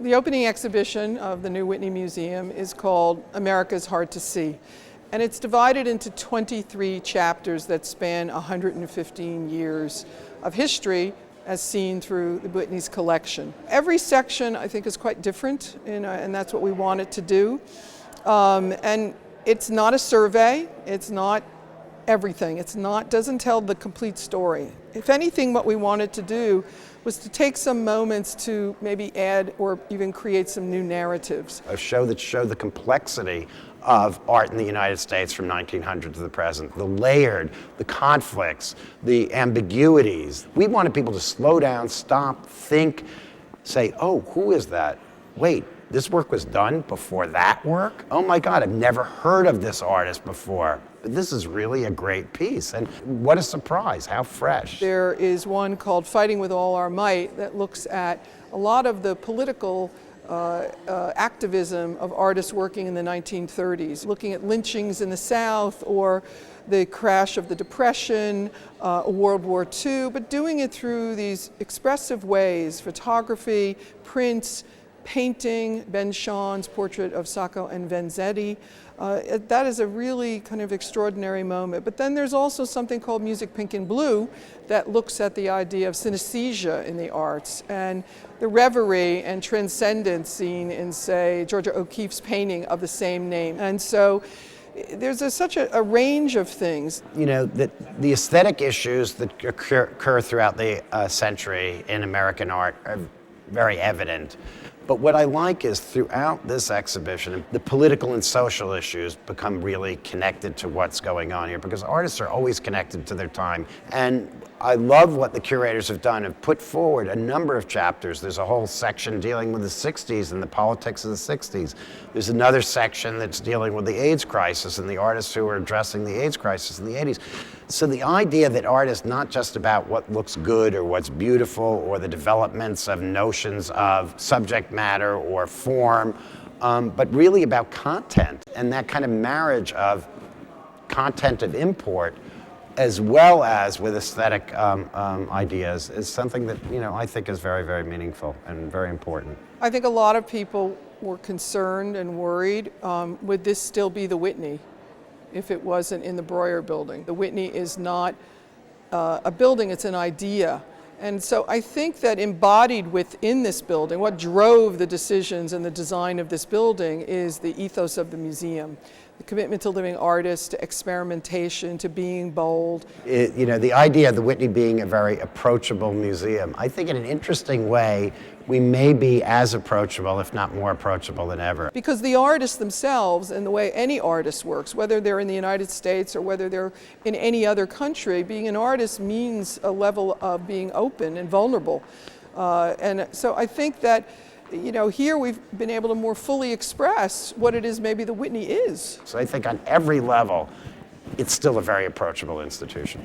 The opening exhibition of the new Whitney Museum is called America's Hard to See. And it's divided into 23 chapters that span 115 years of history as seen through the Whitney's collection. Every section, I think, is quite different, and that's what we wanted to do. And it's not a survey, it's not everything, doesn't tell the complete story. If anything, what we wanted to do was to take some moments to maybe add or even create some new narratives. A show that showed the complexity of art in the United States from 1900 to the present, the layered, the conflicts, the ambiguities. We wanted people to slow down, stop, think, say, oh, who is that? Wait, this work was done before that work? Oh my God, I've never heard of this artist before. But this is really a great piece, and what a surprise, how fresh. There is one called Fighting with All Our Might that looks at a lot of the political activism of artists working in the 1930s, looking at lynchings in the South or the crash of the Depression, World War II, but doing it through these expressive ways, photography, prints, painting, Ben Shaw's portrait of Sacco and Vanzetti. That is a really kind of extraordinary moment. But then there's also something called Music Pink and Blue that looks at the idea of synesthesia in the arts and the reverie and transcendence seen in, say, Georgia O'Keeffe's painting of the same name. And so there's such a range of things. You know, the aesthetic issues that occur throughout the century in American art are very evident. But what I like is throughout this exhibition, the political and social issues become really connected to what's going on here, because artists are always connected to their time. And I love what the curators have done, have put forward a number of chapters. There's a whole section dealing with the 60s and the politics of the 60s. There's another section that's dealing with the AIDS crisis and the artists who are addressing the AIDS crisis in the 80s. So the idea that art is not just about what looks good or what's beautiful or the developments of notions of subject matter or form, but really about content, and that kind of marriage of content of import as well as with aesthetic ideas is something that, you know, I think is very, very meaningful and very important. I think a lot of people were concerned and worried, would this still be the Whitney if it wasn't in the Breuer building? The Whitney is not a building, it's an idea. And so I think that embodied within this building, what drove the decisions and the design of this building is the ethos of the museum. The commitment to living artists, to experimentation, to being bold. You know, the idea of the Whitney being a very approachable museum, I think in an interesting way, we may be as approachable, if not more approachable than ever. Because the artists themselves, and the way any artist works, whether they're in the United States or whether they're in any other country, being an artist means a level of being open and vulnerable. And so I think that, you know, here we've been able to more fully express what it is maybe the Whitney is. So I think on every level, it's still a very approachable institution.